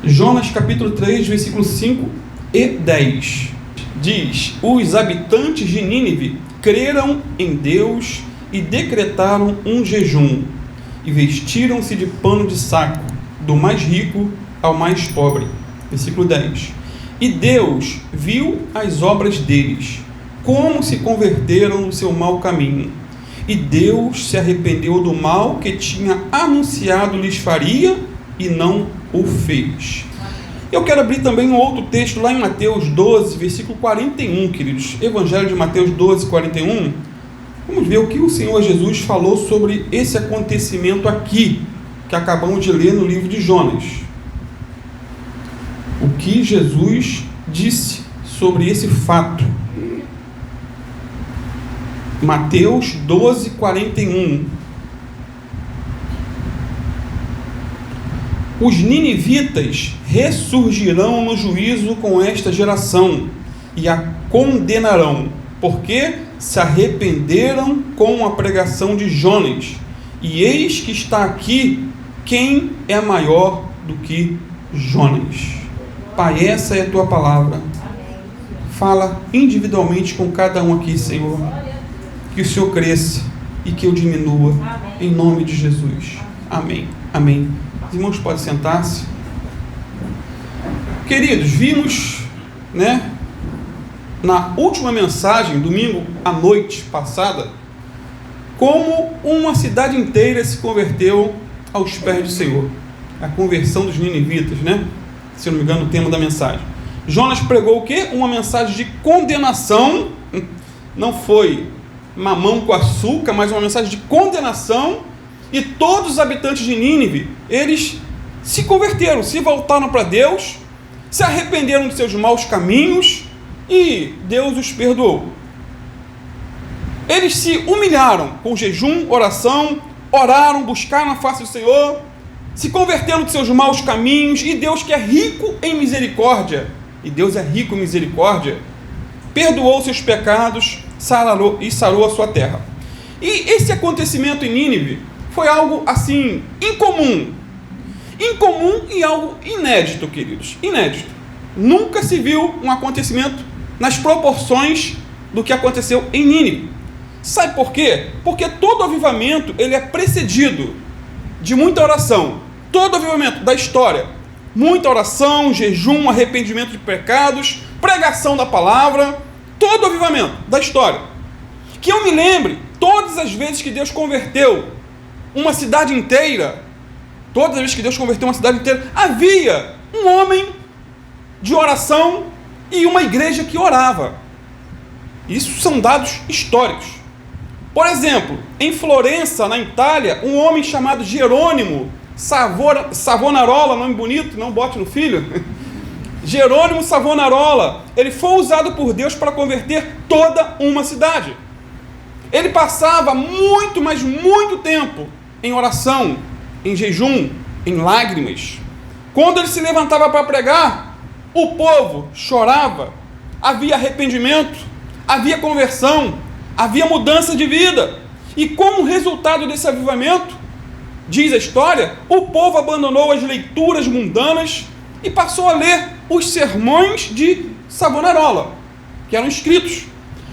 Jonas capítulo 3, versículos 5 e 10. Diz: os habitantes de Nínive creram em Deus e decretaram um jejum, e vestiram-se de pano de saco, do mais rico ao mais pobre. Versículo 10. E Deus viu as obras deles, como se converteram no seu mau caminho. E Deus se arrependeu do mal que tinha anunciado lhes faria, e não o fez. Eu quero abrir também um outro texto lá em Mateus 12, versículo 41, queridos. Evangelho de Mateus 12, 41. Vamos ver o que o Senhor Jesus falou sobre esse acontecimento aqui, que acabamos de ler no livro de Jonas. O que Jesus disse sobre esse fato. Mateus 12, 41. Os ninivitas ressurgirão no juízo com esta geração e a condenarão, porque se arrependeram com a pregação de Jonas. E eis que está aqui quem é maior do que Jonas. Pai, essa é a tua palavra. Fala individualmente com cada um aqui, Senhor. Que o Senhor cresça e que eu diminua, em nome de Jesus. Amém. Amém. Os irmãos podem sentar-se. Queridos, vimos, na última mensagem, domingo à noite passada, como uma cidade inteira se converteu aos pés do Senhor. A conversão dos ninivitas, se eu não me engano, o tema da mensagem. Jonas pregou o quê? Uma mensagem de condenação. Não foi mamão com açúcar, mas uma mensagem de condenação. E todos os habitantes de Nínive, eles se converteram, se voltaram para Deus, se arrependeram de seus maus caminhos e Deus os perdoou. Eles se humilharam com jejum, oração, oraram, buscaram a face do Senhor, se converteram de seus maus caminhos, e Deus, que é rico em misericórdia, e Deus é rico em misericórdia, perdoou seus pecados e sarou a sua terra. E esse acontecimento em Nínive foi algo assim, incomum e algo inédito, queridos, inédito. Nunca se viu um acontecimento nas proporções do que aconteceu em Nínive. Sabe por quê? Porque todo avivamento, ele é precedido de muita oração. Todo avivamento da história, muita oração, jejum, arrependimento de pecados, pregação da palavra, todo avivamento da história. Que eu me lembre, todas as vezes que Deus converteu uma cidade inteira, todas as vezes que Deus converteu uma cidade inteira, havia um homem de oração e uma igreja que orava. Isso são dados históricos. Por exemplo, em Florença, na Itália, um homem chamado Jerônimo Savonarola, nome bonito, não bote no filho, Jerônimo Savonarola, ele foi usado por Deus para converter toda uma cidade. Ele passava muito, mas muito tempo em oração, em jejum, em lágrimas. Quando ele se levantava para pregar, o povo chorava, havia arrependimento, havia conversão, havia mudança de vida. E como resultado desse avivamento, diz a história, o povo abandonou as leituras mundanas e passou a ler os sermões de Savonarola, que eram escritos.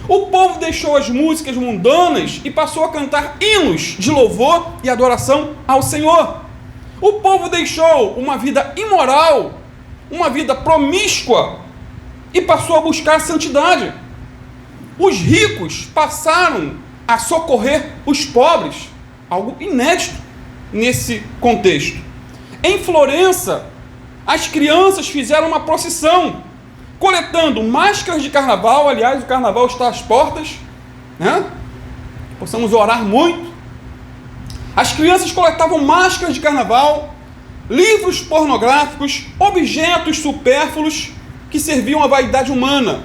O povo deixou as músicas mundanas e passou a cantar hinos de louvor e adoração ao Senhor. O povo deixou uma vida imoral, uma vida promíscua, e passou a buscar a santidade. Os ricos passaram a socorrer os pobres, algo inédito nesse contexto. Em Florença, as crianças fizeram uma procissão, coletando máscaras de carnaval. Aliás, o carnaval está às portas, Possamos orar muito. As crianças coletavam máscaras de carnaval, livros pornográficos, objetos supérfluos que serviam à vaidade humana,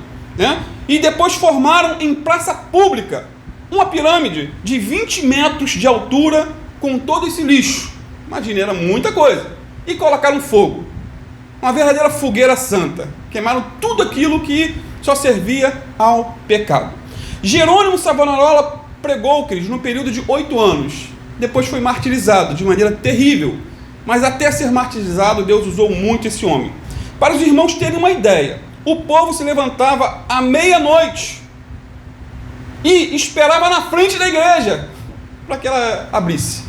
E depois formaram em praça pública uma pirâmide de 20 metros de altura com todo esse lixo. Imagina, era muita coisa. E colocaram fogo. Uma verdadeira fogueira santa. Queimaram tudo aquilo que só servia ao pecado. Jerônimo Savonarola pregou, queridos, no período de 8 anos. Depois foi martirizado de maneira terrível. mas até ser martirizado, Deus usou muito esse homem. Para os irmãos terem uma ideia, o povo se levantava à meia-noite e esperava na frente da igreja para que ela abrisse.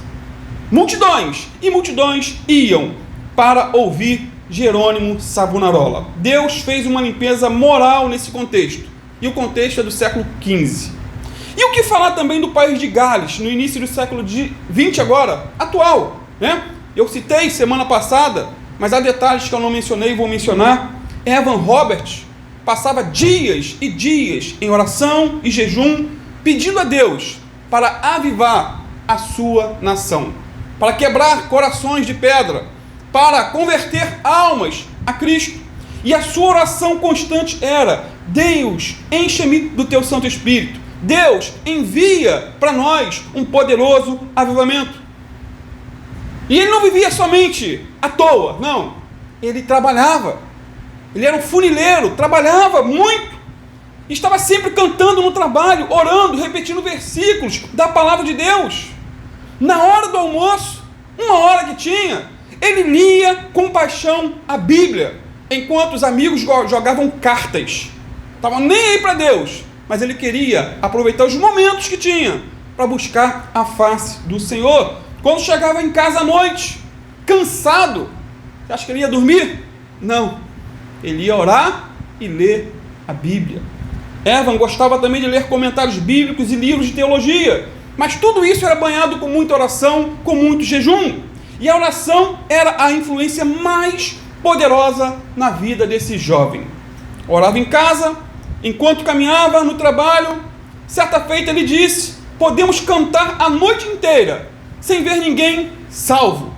Multidões e multidões iam para ouvir Jerônimo Savonarola. Deus fez uma limpeza moral nesse contexto, e o contexto é do século XV. E o que falar também do país de Gales, no início do século XX agora, atual, né? Eu citei semana passada, mas há detalhes que eu não mencionei e vou mencionar. Evan Roberts passava dias e dias em oração e jejum, pedindo a Deus para avivar a sua nação, para quebrar corações de pedra, para converter almas a Cristo. E a sua oração constante era: Deus, enche-me do teu Santo Espírito. Deus, envia para nós um poderoso avivamento. E ele não vivia somente à toa, não. Ele trabalhava. Ele era um funileiro, trabalhava muito. Estava sempre cantando no trabalho, orando, repetindo versículos da palavra de Deus. Na hora do almoço, uma hora que tinha, ele lia com paixão a Bíblia, enquanto os amigos jogavam cartas. Estavam nem aí para Deus, mas ele queria aproveitar os momentos que tinha para buscar a face do Senhor. Quando chegava em casa à noite, cansado, você acha que ele ia dormir? Não. Ele ia orar e ler a Bíblia. Evan gostava também de ler comentários bíblicos e livros de teologia, mas tudo isso era banhado com muita oração, com muito jejum. E a oração era a influência mais poderosa na vida desse jovem. Orava em casa, enquanto caminhava no trabalho. Certa feita ele disse: podemos cantar a noite inteira sem ver ninguém salvo.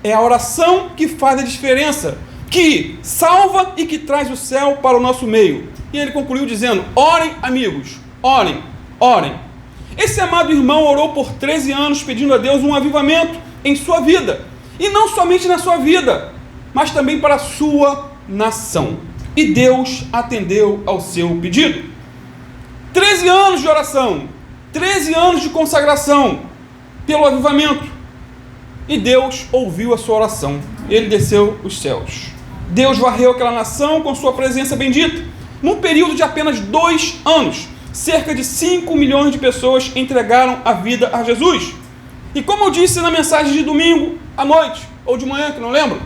É a oração que faz a diferença, que salva e que traz o céu para o nosso meio. E ele concluiu dizendo: orem, amigos, orem, orem. Esse amado irmão orou por 13 anos pedindo a Deus um avivamento em sua vida, e não somente na sua vida, mas também para a sua nação. E Deus atendeu ao seu pedido. 13 anos de oração, 13 anos de consagração pelo avivamento, e Deus ouviu a sua oração. Ele desceu os céus. Deus varreu aquela nação com sua presença bendita. Num período de apenas 2 anos, cerca de 5 milhões de pessoas entregaram a vida a Jesus. E como eu disse na mensagem de domingo à noite, ou de manhã, que não lembro,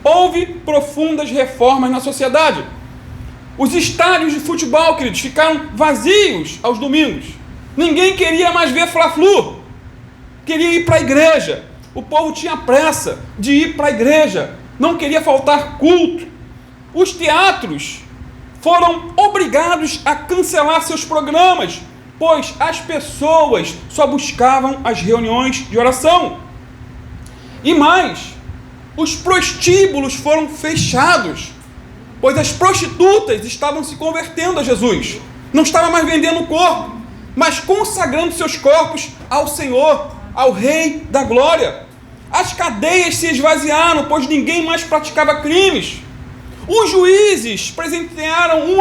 houve profundas reformas na sociedade. Os estádios de futebol, queridos, ficaram vazios aos domingos. Ninguém queria mais ver Fla-Flu, queria ir para a igreja. O povo tinha pressa de ir para a igreja, não queria faltar culto. Os teatros foram obrigados a cancelar seus programas, pois as pessoas só buscavam as reuniões de oração. E mais, os prostíbulos foram fechados, pois as prostitutas estavam se convertendo a Jesus. Não estavam mais vendendo o corpo, mas consagrando seus corpos ao Senhor, ao Rei da Glória. As cadeias se esvaziaram, pois ninguém mais praticava crimes. Os juízes presentearam uns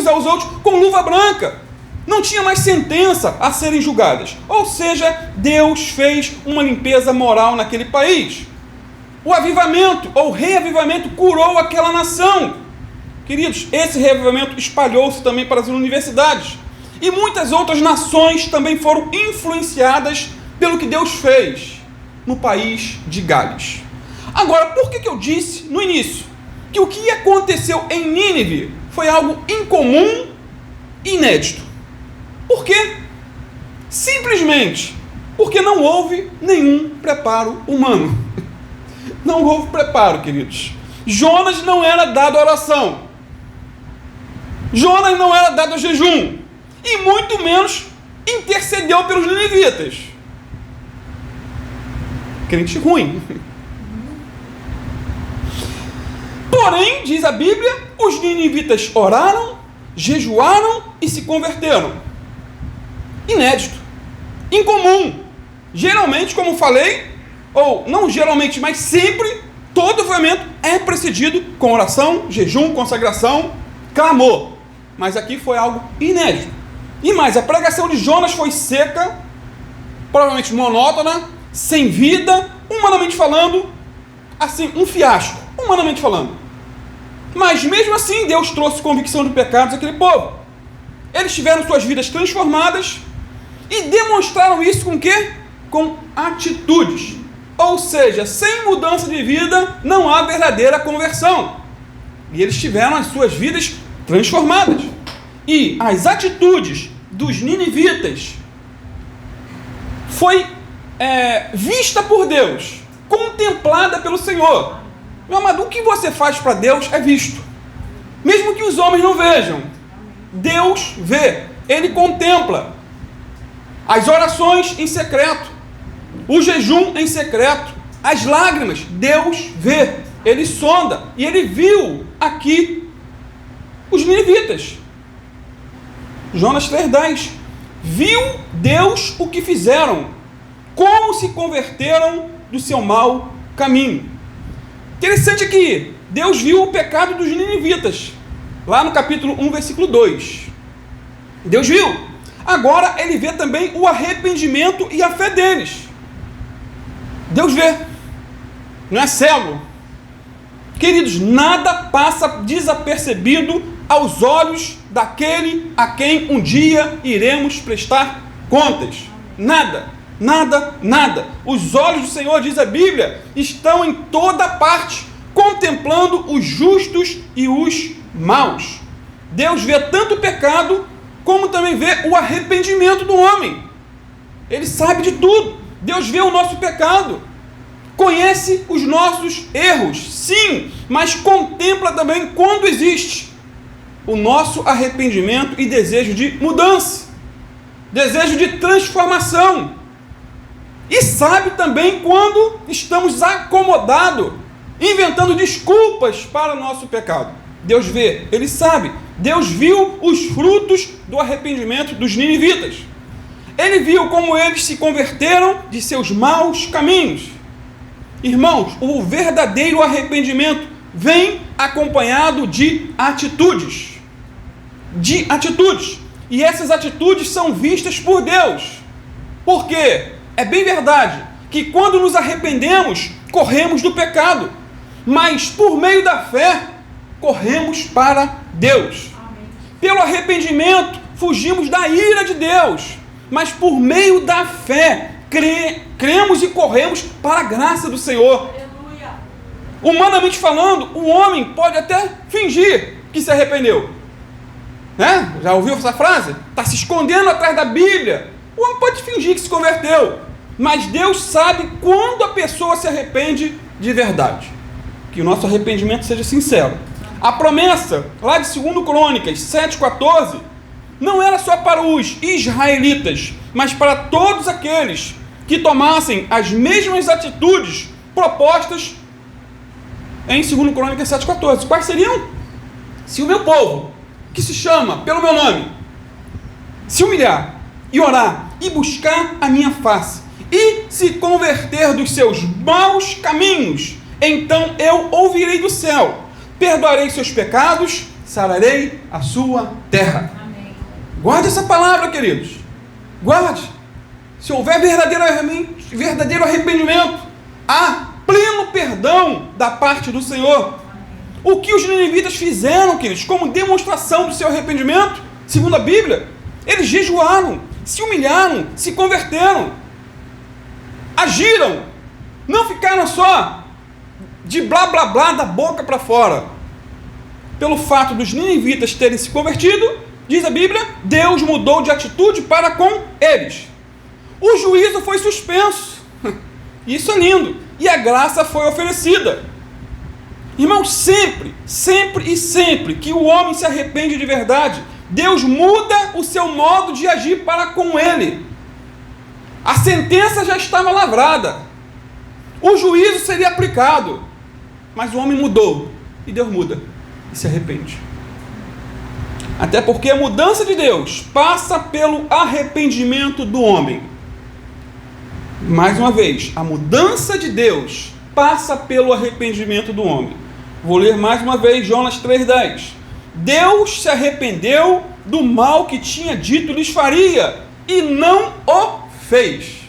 aos outros com luva branca. Não tinha mais sentença a serem julgadas. Ou seja, Deus fez uma limpeza moral naquele país. O avivamento, ou reavivamento, curou aquela nação. Queridos, esse reavivamento espalhou-se também para as universidades. E muitas outras nações também foram influenciadas pelo que Deus fez no país de Gales. Agora, por que eu disse no início que o que aconteceu em Nínive foi algo incomum e inédito? Por quê? Simplesmente porque não houve nenhum preparo humano. Não houve preparo, queridos. Jonas não era dado a oração. Jonas não era dado a jejum. E muito menos intercedeu pelos ninivitas. Crente ruim. Porém, diz a Bíblia, os ninivitas oraram, jejuaram e se converteram. Inédito. Incomum. Geralmente, como falei, ou não geralmente, mas sempre, todo avivamento é precedido com oração, jejum, consagração, clamor. Mas aqui foi algo inédito. E mais, a pregação de Jonas foi seca, provavelmente monótona, sem vida, humanamente falando, assim, um fiasco, humanamente falando. Mas mesmo assim, Deus trouxe convicção de pecados àquele povo. Eles tiveram suas vidas transformadas e demonstraram isso com o quê? Com atitudes. Ou seja, sem mudança de vida não há verdadeira conversão. E eles tiveram as suas vidas transformadas. E as atitudes dos ninivitas foi vista por Deus, contemplada pelo Senhor. Meu amado, o que você faz para Deus é visto. Mesmo que os homens não vejam, Deus vê, Ele contempla. As orações em secreto, o jejum em secreto, as lágrimas, Deus vê, Ele sonda. E Ele viu aqui os ninivitas. Jonas 3,10. Viu Deus o que fizeram, como se converteram do seu mau caminho. Interessante que Deus viu o pecado dos ninivitas, lá no capítulo 1, versículo 2. Deus viu. Agora Ele vê também o arrependimento e a fé deles. Deus vê. Não é cego. Queridos, nada passa desapercebido aos olhos daquele a quem um dia iremos prestar contas. Nada, nada, nada. Os olhos do Senhor, diz a Bíblia, estão em toda parte, contemplando os justos e os maus. Deus vê tanto o pecado, como também vê o arrependimento do homem. Ele sabe de tudo. Deus vê o nosso pecado, conhece os nossos erros, sim, mas contempla também quando existe o nosso arrependimento e desejo de mudança, desejo de transformação. E sabe também quando estamos acomodados, inventando desculpas para o nosso pecado. Deus vê, Ele sabe. Deus viu os frutos do arrependimento dos ninivitas. Ele viu como eles se converteram de seus maus caminhos. Irmãos, o verdadeiro arrependimento vem acompanhado de atitudes. De atitudes. E essas atitudes são vistas por Deus. Porque é bem verdade que quando nos arrependemos, corremos do pecado. Mas por meio da fé, corremos para Deus. Amém. Pelo arrependimento, fugimos da ira de Deus. Mas por meio da fé, cremos e corremos para a graça do Senhor. Aleluia. Humanamente falando, o homem pode até fingir que se arrependeu. Né? Já ouviu essa frase? Está se escondendo atrás da Bíblia. O homem pode fingir que se converteu. Mas Deus sabe quando a pessoa se arrepende de verdade. Que o nosso arrependimento seja sincero. A promessa, lá de 2 Crônicas 7,14, não era só para os israelitas, mas para todos aqueles que tomassem as mesmas atitudes propostas em 2 Crônicas 7,14. Quais seriam? Se o meu povo, que se chama pelo meu nome, se humilhar e orar e buscar a minha face e se converter dos seus maus caminhos, então eu ouvirei do céu, perdoarei seus pecados, sararei a sua terra. Amém. Guarde essa palavra, queridos. Guarde. Se houver verdadeiro arrependimento, há pleno perdão da parte do Senhor. O que os ninivitas fizeram, queridos, como demonstração do seu arrependimento, segundo a Bíblia, eles jejuaram, se humilharam, se converteram, agiram, não ficaram só de blá blá blá da boca para fora. Pelo fato dos ninivitas terem se convertido, diz a Bíblia, Deus mudou de atitude para com eles. O juízo foi suspenso. Isso é lindo. E a graça foi oferecida. Irmãos, sempre, sempre e sempre que o homem se arrepende de verdade, Deus muda o seu modo de agir para com ele. A sentença já estava lavrada. O juízo seria aplicado. Mas o homem mudou. E Deus muda. E se arrepende. Até porque a mudança de Deus passa pelo arrependimento do homem. Mais uma vez, a mudança de Deus passa pelo arrependimento do homem. Vou ler mais uma vez Jonas 3,10. Deus se arrependeu do mal que tinha dito lhes faria, e não o fez.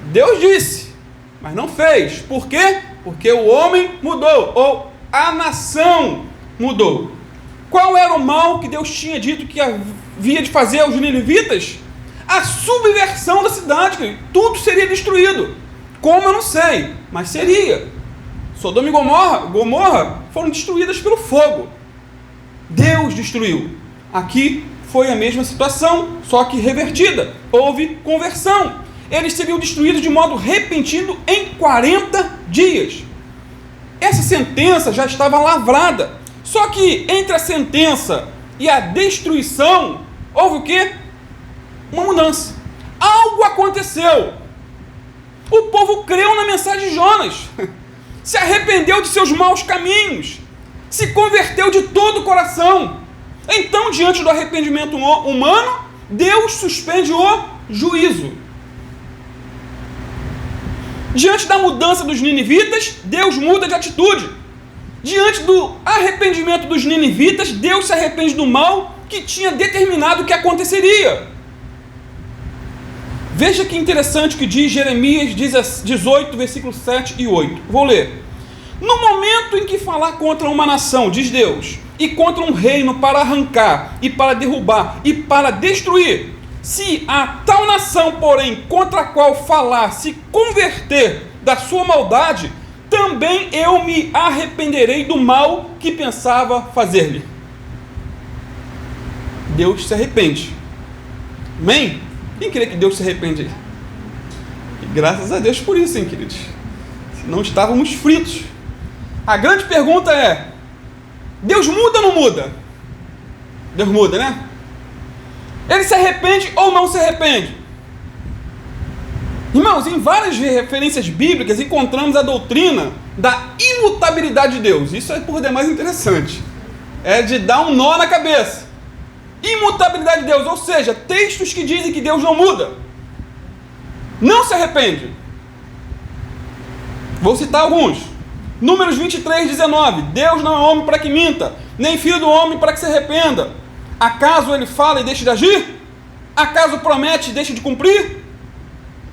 Deus disse, mas não fez. Por quê? Porque o homem mudou, ou a nação mudou. Qual era o mal que Deus tinha dito que havia de fazer aos ninivitas? A subversão da cidade, tudo seria destruído. Como eu não sei, mas seria. Sodoma e Gomorra foram destruídas pelo fogo. Deus destruiu. Aqui foi a mesma situação, só que revertida. Houve conversão. Eles seriam destruídos de modo repentino em 40 dias. Essa sentença já estava lavrada. Só que entre a sentença e a destruição, houve o quê? Uma mudança. Algo aconteceu. O povo creu na mensagem de Jonas. Se arrependeu de seus maus caminhos. Se converteu de todo o coração. Então, diante do arrependimento humano, Deus suspende o juízo. Diante da mudança dos ninivitas, Deus muda de atitude. Diante do arrependimento dos ninivitas, Deus se arrepende do mal que tinha determinado que aconteceria. Veja que interessante o que diz Jeremias 18, versículos 7 e 8. Vou ler. No momento em que falar contra uma nação, diz Deus, e contra um reino para arrancar, e para derrubar, e para destruir, se a tal nação, porém, contra a qual falar se converter da sua maldade, também eu me arrependerei do mal que pensava fazer-lhe. Deus se arrepende. Amém? Quem crê que Deus se arrepende? E graças a Deus por isso, hein, queridos? Senão estávamos fritos. A grande pergunta é: Deus muda ou não muda? Deus muda, né? Ele se arrepende ou não se arrepende? Irmãos, em várias referências bíblicas encontramos a doutrina da imutabilidade de Deus. Isso é por demais interessante. É de dar um nó na cabeça. Imutabilidade de Deus, ou seja, textos que dizem que Deus não muda. Não se arrepende. Vou citar alguns. Números 23, 19. Deus não é homem para que minta, nem filho do homem para que se arrependa. Acaso ele fala e deixa de agir? Acaso promete e deixa de cumprir?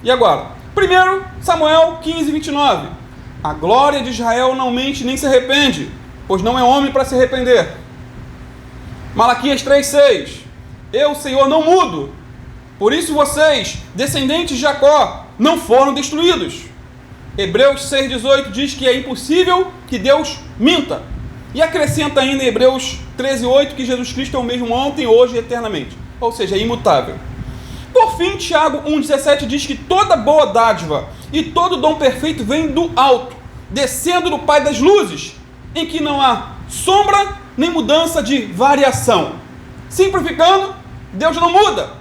E agora? 1 Samuel 15, 29. A glória de Israel não mente nem se arrepende, pois não é homem para se arrepender. Malaquias 3, 6. Eu, Senhor, não mudo. Por isso vocês, descendentes de Jacó, não foram destruídos. Hebreus 6, 18 diz que é impossível que Deus minta. E acrescenta ainda em Hebreus 13, 8 que Jesus Cristo é o mesmo ontem, hoje e eternamente. Ou seja, é imutável. Por fim, Tiago 1,17 diz que toda boa dádiva e todo dom perfeito vem do alto, descendo do Pai das luzes, em que não há sombra nem mudança de variação. Simplificando, Deus não muda.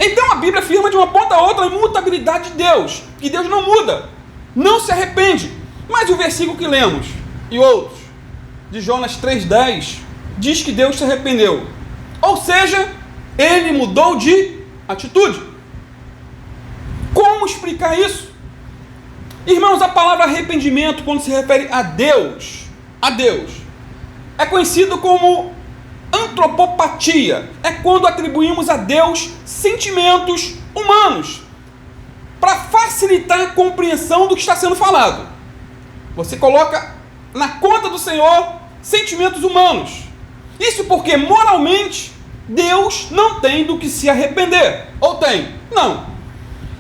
Então a Bíblia afirma de uma ponta a outra a imutabilidade de Deus, que Deus não muda, não se arrepende. Mas o versículo que lemos, e outros, de Jonas 3,10, diz que Deus se arrependeu. Ou seja, ele mudou de atitude. Como explicar isso? Irmãos, a palavra arrependimento, quando se refere a Deus, é conhecido como antropopatia. É quando atribuímos a Deus sentimentos humanos, para facilitar a compreensão do que está sendo falado. Você coloca na conta do Senhor sentimentos humanos. Isso porque moralmente Deus não tem do que se arrepender. Ou tem? Não.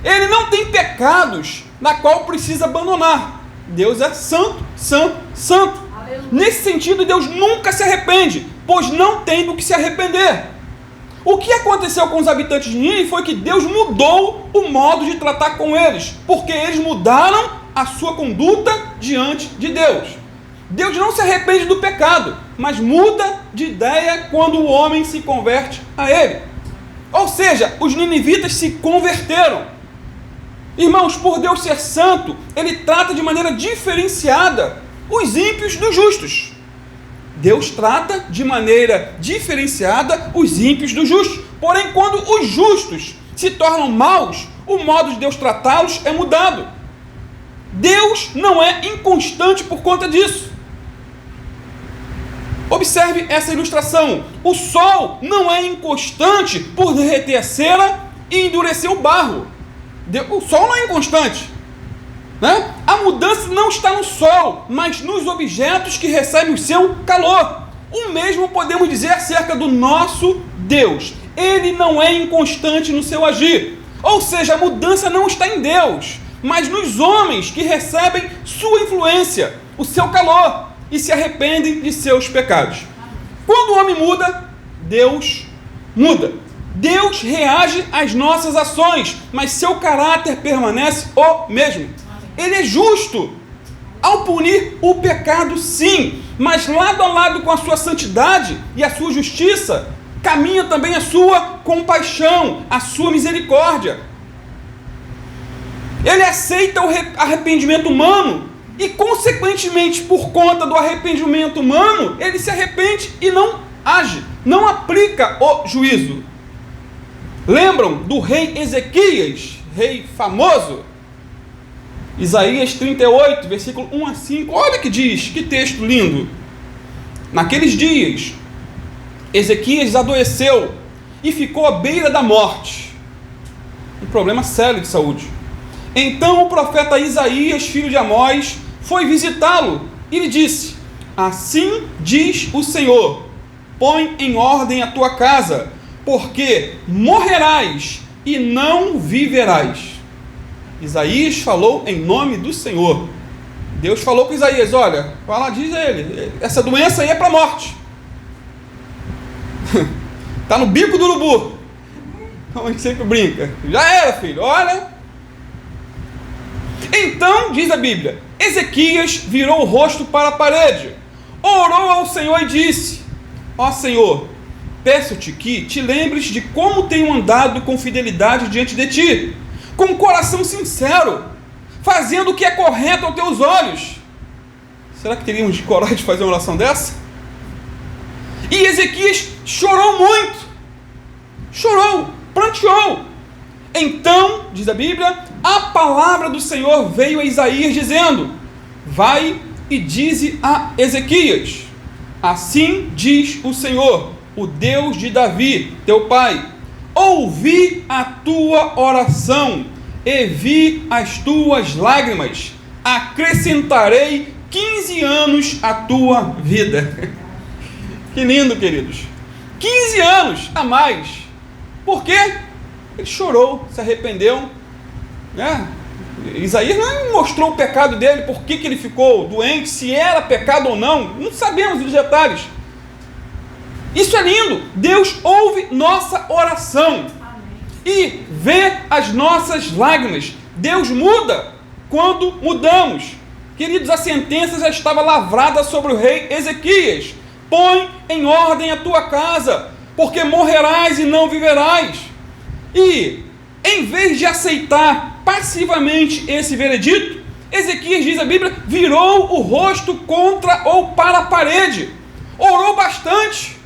Ele não tem pecados na qual precisa abandonar. Deus é santo, santo, santo. Aleluia. Nesse sentido, Deus nunca se arrepende, pois não tem do que se arrepender. O que aconteceu com os habitantes de Nínive foi que Deus mudou o modo de tratar com eles, porque eles mudaram a sua conduta diante de Deus. Deus não se arrepende do pecado, mas muda de ideia quando o homem se converte a ele. Ou seja, os ninivitas se converteram. Irmãos, por Deus ser santo, ele trata de maneira diferenciada os ímpios dos justos. Deus trata de maneira diferenciada os ímpios dos justos. Porém, quando os justos se tornam maus, o modo de Deus tratá-los é mudado. Deus não é inconstante por conta disso. Observe essa ilustração. O sol não é inconstante por derreter a cera e endurecer o barro. O sol não é inconstante. né? A mudança não está no sol, mas nos objetos que recebem o seu calor. O mesmo podemos dizer acerca do nosso Deus. Ele não é inconstante no seu agir. Ou seja, a mudança não está em Deus, mas nos homens que recebem sua influência, o seu calor, e se arrependem de seus pecados. Quando o homem muda, Deus muda. Deus reage às nossas ações, mas seu caráter permanece o mesmo. Ele é justo ao punir o pecado, sim, mas lado a lado com a sua santidade e a sua justiça, caminha também a sua compaixão, a sua misericórdia. Ele aceita o arrependimento humano e, consequentemente, por conta do arrependimento humano, ele se arrepende e não age, não aplica o juízo. Lembram do rei Ezequias, rei famoso? Isaías 38, versículo 1 a 5. Olha que diz, que texto lindo. Naqueles dias, Ezequias adoeceu e ficou à beira da morte. Um problema sério de saúde. Então o profeta Isaías, filho de Amós, foi visitá-lo e lhe disse: assim diz o Senhor, põe em ordem a tua casa, porque morrerás e não viverás. Isaías falou em nome do Senhor. Deus falou com Isaías: olha, vai lá, diz a ele, essa doença aí é para a morte. Está no bico do urubu, como a gente sempre brinca. Já era, filho, olha. Então, diz a Bíblia, Ezequias virou o rosto para a parede, orou ao Senhor e disse: ó Senhor, peço-te que te lembres de como tenho andado com fidelidade diante de ti, com um coração sincero, fazendo o que é correto aos teus olhos. Será que teríamos coragem de fazer uma oração dessa? E Ezequias chorou muito, chorou, pranteou. Então, diz a Bíblia, a palavra do Senhor veio a Isaías dizendo: vai e dize a Ezequias, assim diz o Senhor, o Deus de Davi, teu pai, ouvi a tua oração e vi as tuas lágrimas, acrescentarei 15 anos à tua vida. Que lindo, queridos. 15 anos a mais. Por quê? Ele chorou, se arrependeu, né? Isaías não mostrou o pecado dele, por que ele ficou doente, se era pecado ou não sabemos os detalhes. Isso é lindo. Deus ouve nossa oração e vê as nossas lágrimas. Deus muda quando mudamos. Queridos, a sentença já estava lavrada sobre o rei Ezequias: põe em ordem a tua casa, porque morrerás e não viverás. E, em vez de aceitar passivamente esse veredito, Ezequias, diz a Bíblia, virou o rosto contra ou para a parede, orou bastante,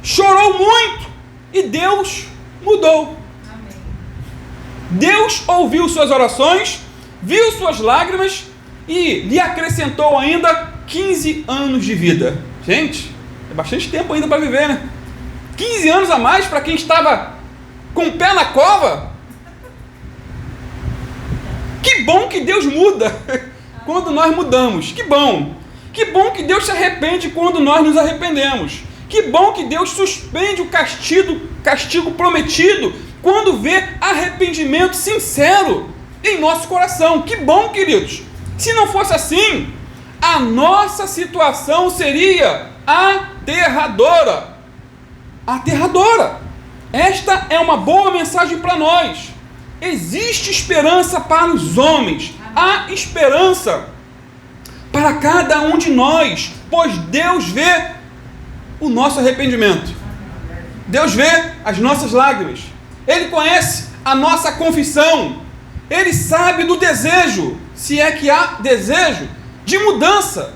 chorou muito, e Deus mudou. Amém. Deus ouviu suas orações, viu suas lágrimas e lhe acrescentou ainda 15 anos de vida. Gente, é bastante tempo ainda para viver, né? 15 anos a mais para quem estava com o pé na cova. Que bom que Deus muda quando nós mudamos. Que bom que Deus se arrepende quando nós nos arrependemos. Que bom que Deus suspende o castigo prometido quando vê arrependimento sincero em nosso coração. Que bom, queridos. Se não fosse assim, a nossa situação seria aterradora. Aterradora. Esta é uma boa mensagem para nós. Existe esperança para os homens. Há esperança para cada um de nós, pois Deus vê o nosso arrependimento. Deus vê as nossas lágrimas. Ele conhece a nossa confissão. Ele sabe do desejo, se é que há desejo, de mudança,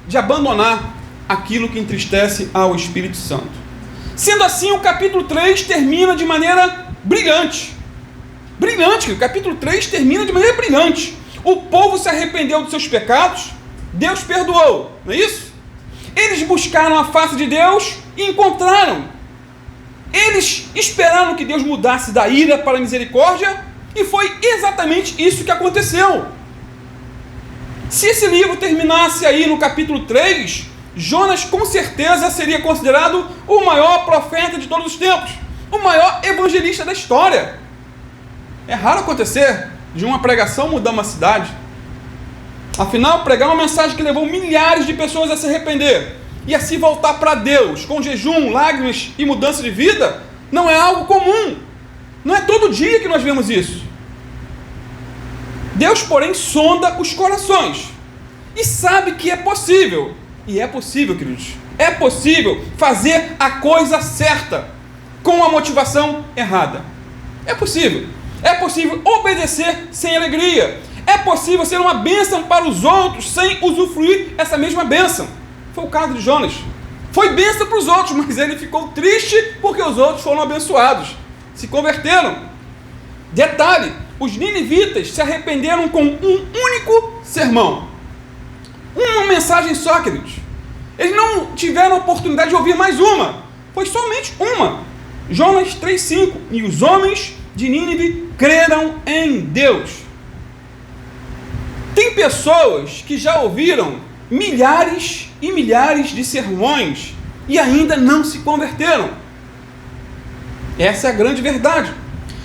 de abandonar aquilo que entristece ao Espírito Santo. Sendo assim, o capítulo 3 termina de maneira brilhante. Brilhante, o capítulo 3 termina de maneira brilhante. O povo se arrependeu dos seus pecados, Deus perdoou, não é isso? Eles buscaram a face de Deus e encontraram. Eles esperaram que Deus mudasse da ira para a misericórdia, e foi exatamente isso que aconteceu. Se esse livro terminasse aí no capítulo 3, Jonas com certeza seria considerado o maior profeta de todos os tempos, o maior evangelista da história. É raro acontecer de uma pregação mudar uma cidade. Afinal, pregar uma mensagem que levou milhares de pessoas a se arrepender e a se voltar para Deus com jejum, lágrimas e mudança de vida não é algo comum. Não é todo dia que nós vemos isso. Deus, porém, sonda os corações e sabe que é possível. E é possível, queridos. É possível fazer a coisa certa com a motivação errada. É possível. É possível obedecer sem alegria. É possível ser uma bênção para os outros sem usufruir essa mesma bênção. Foi o caso de Jonas. Foi bênção para os outros, mas ele ficou triste porque os outros foram abençoados. Se converteram. Detalhe, os ninivitas se arrependeram com um único sermão. Uma mensagem só, queridos. Eles não tiveram a oportunidade de ouvir mais uma. Foi somente uma. Jonas 3,5. E os homens de Nínive creram em Deus. Tem pessoas que já ouviram milhares e milhares de sermões e ainda não se converteram. Essa é a grande verdade.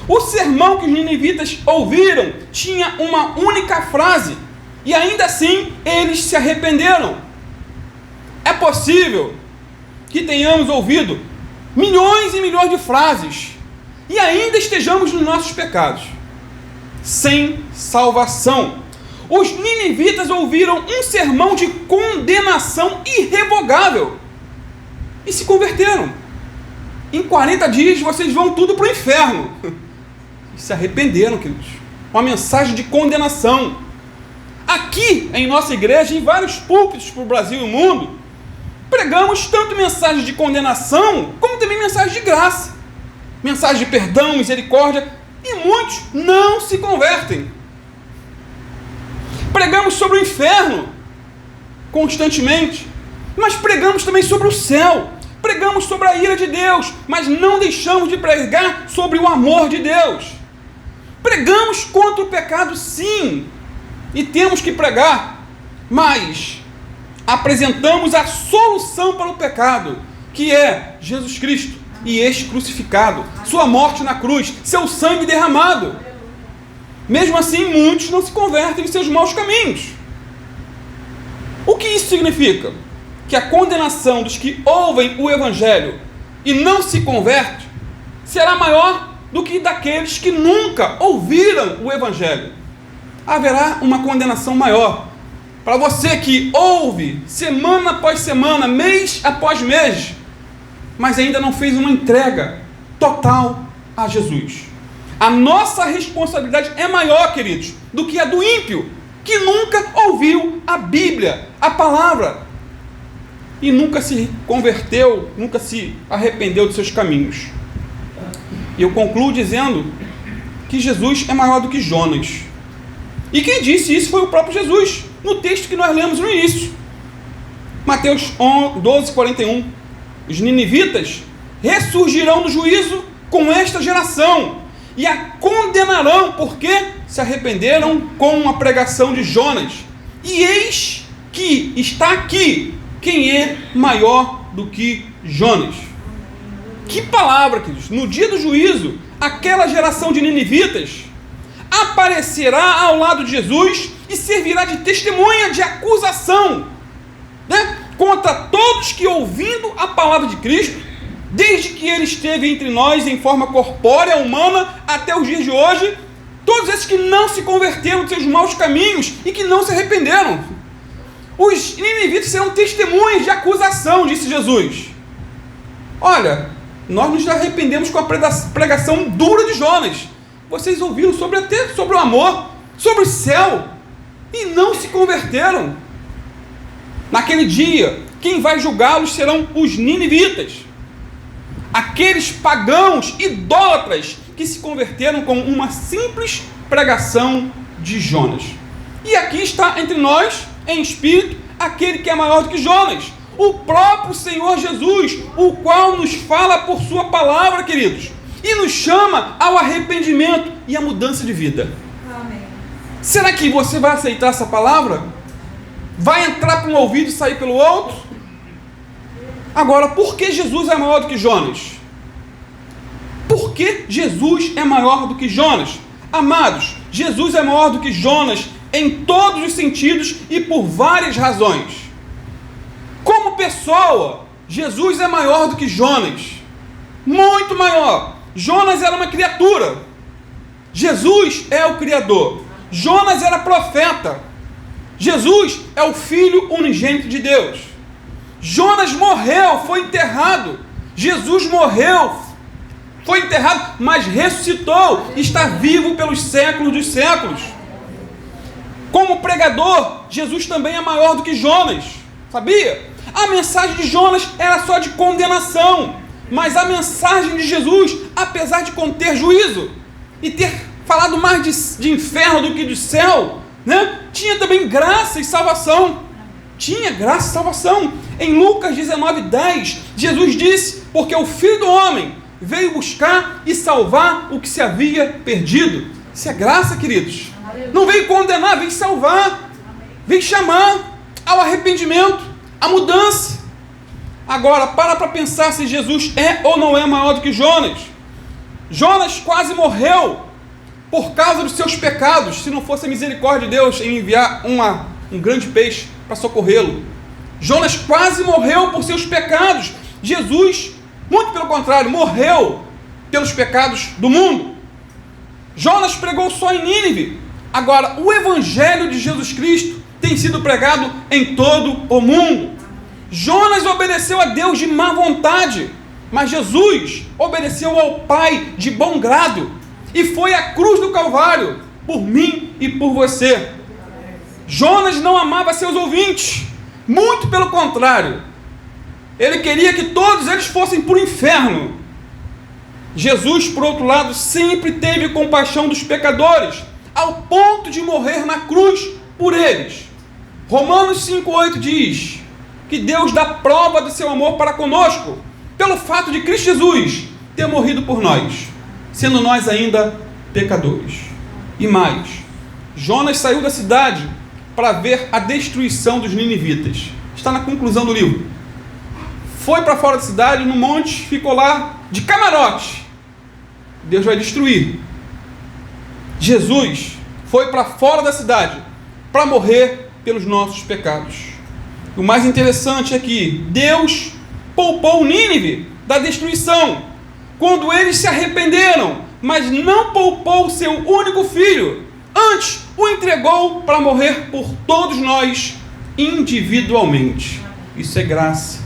O sermão que os ninivitas ouviram tinha uma única frase e ainda assim eles se arrependeram. É possível que tenhamos ouvido milhões e milhões de frases e ainda estejamos nos nossos pecados, sem salvação. Os ninivitas ouviram um sermão de condenação irrevogável e se converteram. Em 40 dias vocês vão tudo para o inferno. E se arrependeram, queridos. Uma mensagem de condenação. Aqui em nossa igreja, em vários púlpitos para o Brasil e o mundo, pregamos tanto mensagens de condenação, como também mensagens de graça. Mensagem de perdão, misericórdia, e muitos não se convertem. Pregamos sobre o inferno constantemente, mas pregamos também sobre o céu. Pregamos sobre a ira de Deus, mas não deixamos de pregar sobre o amor de Deus. Pregamos contra o pecado, sim, e temos que pregar, mas apresentamos a solução para o pecado, que é Jesus Cristo e este crucificado, sua morte na cruz, seu sangue derramado. Mesmo assim, muitos não se convertem em seus maus caminhos. O que isso significa? Que a condenação dos que ouvem o Evangelho e não se convertem será maior do que daqueles que nunca ouviram o Evangelho. Haverá uma condenação maior. Para você que ouve semana após semana, mês após mês, mas ainda não fez uma entrega total a Jesus. A nossa responsabilidade é maior, queridos, do que a do ímpio, que nunca ouviu a Bíblia, a palavra, e nunca se converteu, nunca se arrependeu de seus caminhos. E eu concluo dizendo que Jesus é maior do que Jonas. E quem disse isso foi o próprio Jesus, no texto que nós lemos no início. Mateus 12:41. Os ninivitas ressurgirão no juízo com esta geração e a condenarão, porque se arrependeram com a pregação de Jonas. E eis que está aqui quem é maior do que Jonas. Que palavra, queridos! No dia do juízo, aquela geração de ninivitas aparecerá ao lado de Jesus e servirá de testemunha, de acusação, contra todos que, ouvindo a palavra de Cristo, desde que ele esteve entre nós em forma corpórea, humana, até os dias de hoje, todos esses que não se converteram de seus maus caminhos e que não se arrependeram. Os ninivitas serão testemunhas de acusação, disse Jesus. Olha, nós nos arrependemos com a pregação dura de Jonas. Vocês ouviram até sobre o amor, sobre o céu, e não se converteram. Naquele dia, quem vai julgá-los serão os ninivitas, aqueles pagãos idólatras que se converteram com uma simples pregação de Jonas. E aqui está entre nós, em espírito, aquele que é maior do que Jonas, o próprio Senhor Jesus, o qual nos fala por sua palavra, queridos, e nos chama ao arrependimento e à mudança de vida. Amém. Será que você vai aceitar essa palavra? vai entrar por um ouvido e sair pelo outro. Agora, por que Jesus é maior do que Jonas? Por que Jesus é maior do que Jonas? Amados, Jesus é maior do que Jonas em todos os sentidos e por várias razões. Como pessoa, Jesus é maior do que Jonas. Muito maior. Jonas era uma criatura. Jesus é o Criador. Jonas era profeta. Jesus é o Filho unigênito de Deus. Jonas morreu, foi enterrado. Jesus morreu, foi enterrado, mas ressuscitou, está vivo pelos séculos dos séculos. Como pregador, Jesus também é maior do que Jonas, sabia? A mensagem de Jonas era só de condenação, mas a mensagem de Jesus, apesar de conter juízo e ter falado mais de inferno do que de céu, né? Tinha também graça e salvação. Tinha graça e salvação. Em Lucas 19:10, Jesus disse: porque o Filho do Homem veio buscar e salvar o que se havia perdido. Isso é graça, queridos. Não veio condenar, veio salvar, veio chamar ao arrependimento, à mudança. Agora, para pensar se Jesus é ou não é maior do que Jonas. Jonas quase morreu por causa dos seus pecados, se não fosse a misericórdia de Deus em enviar um grande peixe para socorrê-lo. Jonas quase morreu por seus pecados. Jesus, muito pelo contrário, morreu pelos pecados do mundo. Jonas pregou só em Nínive. Agora, o Evangelho de Jesus Cristo tem sido pregado em todo o mundo. Jonas obedeceu a Deus de má vontade, mas Jesus obedeceu ao Pai de bom grado e foi à cruz do Calvário por mim e por você. Jonas não amava seus ouvintes, muito pelo contrário, ele queria que todos eles fossem para o inferno. Jesus, por outro lado, sempre teve compaixão dos pecadores, ao ponto de morrer na cruz por eles. Romanos 5,8 diz que Deus dá prova do seu amor para conosco, pelo fato de Cristo Jesus ter morrido por nós, sendo nós ainda pecadores. E mais, Jonas saiu da cidade para ver a destruição dos ninivitas. Está na conclusão do livro. Foi para fora da cidade, no monte, ficou lá de camarote. Deus vai destruir. Jesus foi para fora da cidade para morrer pelos nossos pecados. O mais interessante é que Deus poupou Nínive da destruição quando eles se arrependeram, mas não poupou o seu único filho. Antes, o entregou para morrer por todos nós individualmente. Isso é graça.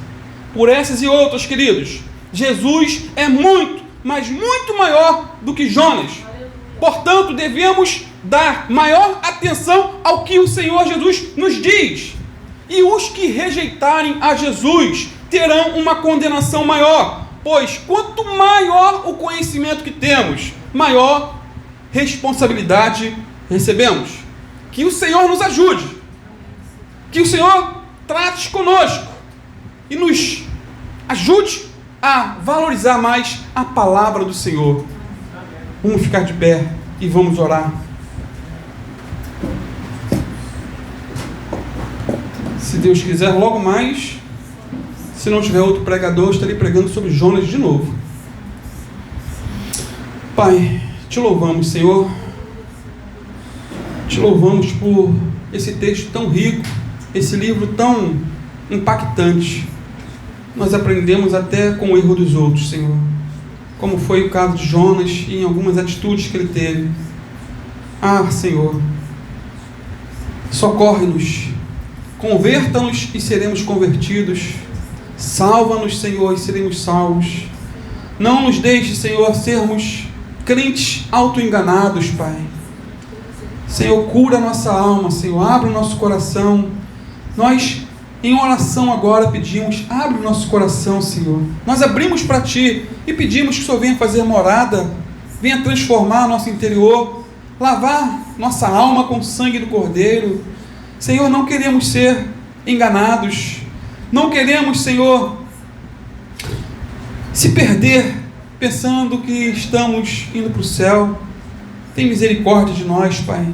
Por essas e outras, queridos, Jesus é muito, mas muito maior do que Jonas. Portanto, devemos dar maior atenção ao que o Senhor Jesus nos diz. E os que rejeitarem a Jesus terão uma condenação maior, pois quanto maior o conhecimento que temos, maior responsabilidade recebemos. Que o Senhor nos ajude, que o Senhor trate conosco e nos ajude a valorizar mais a palavra do Senhor. Vamos ficar de pé e vamos orar. Se Deus quiser, logo mais, se não tiver outro pregador, eu estarei pregando sobre Jonas de novo. Pai, te louvamos, Senhor. Te louvamos por esse texto tão rico, esse livro tão impactante. Nós aprendemos até com o erro dos outros, Senhor, como foi o caso de Jonas e em algumas atitudes que ele teve. Ah, Senhor, socorre-nos, converta-nos e seremos convertidos, salva-nos, Senhor, e seremos salvos. Não nos deixe, Senhor, sermos crentes autoenganados, Pai. Senhor, cura a nossa alma, Senhor, abre o nosso coração. Nós, em oração agora, pedimos, abre o nosso coração, Senhor. Nós abrimos para Ti e pedimos que o Senhor venha fazer morada, venha transformar nosso interior, lavar nossa alma com o sangue do Cordeiro. Senhor, não queremos ser enganados, não queremos, Senhor, se perder pensando que estamos indo para o céu. Tem misericórdia de nós, Pai.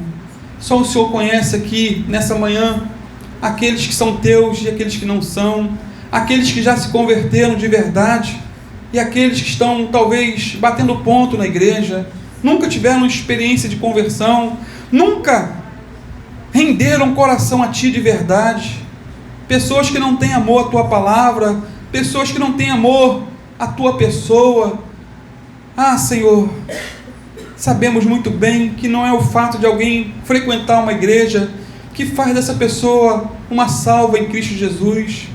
Só o Senhor conhece aqui, nessa manhã, aqueles que são teus e aqueles que não são, aqueles que já se converteram de verdade e aqueles que estão talvez batendo ponto na igreja, nunca tiveram experiência de conversão, nunca renderam o coração a Ti de verdade, pessoas que não têm amor à Tua palavra, pessoas que não têm amor à Tua pessoa. Senhor, sabemos muito bem que não é o fato de alguém frequentar uma igreja que faz dessa pessoa uma salva em Cristo Jesus.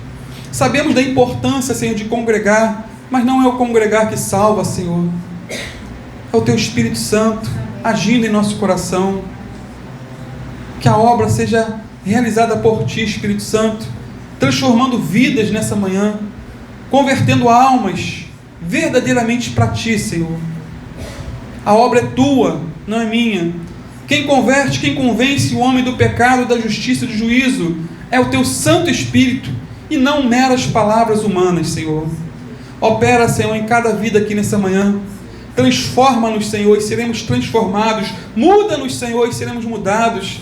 Sabemos da importância, Senhor, de congregar, mas não é o congregar que salva, Senhor. É o Teu Espírito Santo agindo em nosso coração. Que a obra seja realizada por Ti, Espírito Santo, transformando vidas nessa manhã, convertendo almas verdadeiramente para Ti, Senhor. A obra é Tua, não é minha. Quem converte, quem convence o homem do pecado, da justiça e do juízo é o Teu Santo Espírito e não meras palavras humanas, Senhor. Opera, Senhor, em cada vida aqui nessa manhã. Transforma-nos, Senhor, e seremos transformados. Muda-nos, Senhor, e seremos mudados.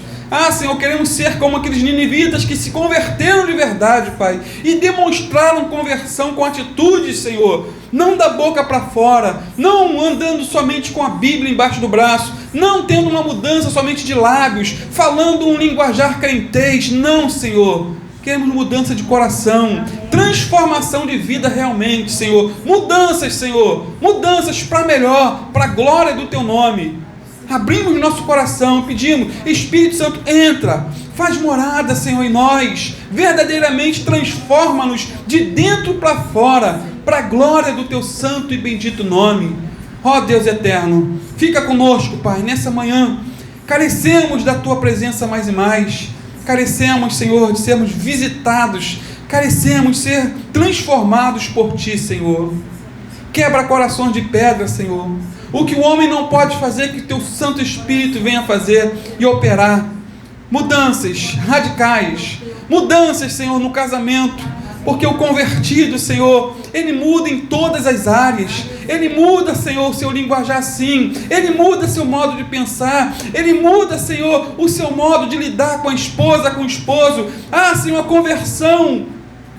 Senhor, queremos ser como aqueles ninivitas que se converteram de verdade, Pai, e demonstraram conversão com atitudes, Senhor, não da boca para fora, não andando somente com a Bíblia embaixo do braço, não tendo uma mudança somente de lábios, falando um linguajar crentez, não, Senhor. Queremos mudança de coração, transformação de vida realmente, Senhor, mudanças, Senhor, mudanças para melhor, para a glória do Teu nome. Abrimos nosso coração, pedimos, Espírito Santo, entra, faz morada, Senhor, em nós, verdadeiramente transforma-nos de dentro para fora, para a glória do Teu santo e bendito nome. Ó Deus eterno, fica conosco, Pai, nessa manhã. Carecemos da Tua presença mais e mais, carecemos, Senhor, de sermos visitados, carecemos de ser transformados por Ti, Senhor. Quebra corações de pedra, Senhor. O que o homem não pode fazer, que Teu Santo Espírito venha fazer e operar. Mudanças radicais, mudanças, Senhor, no casamento, porque o convertido, Senhor, ele muda em todas as áreas, ele muda, Senhor, o seu linguajar sim, ele muda seu modo de pensar, ele muda, Senhor, o seu modo de lidar com a esposa, com o esposo. Senhor, a conversão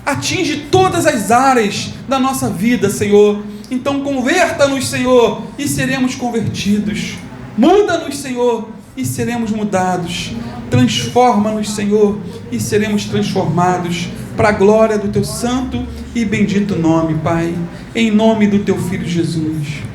atinge todas as áreas da nossa vida, Senhor. Então converta-nos, Senhor, e seremos convertidos. Muda-nos, Senhor, e seremos mudados. Transforma-nos, Senhor, e seremos transformados para a glória do Teu santo e bendito nome, Pai, em nome do Teu Filho Jesus.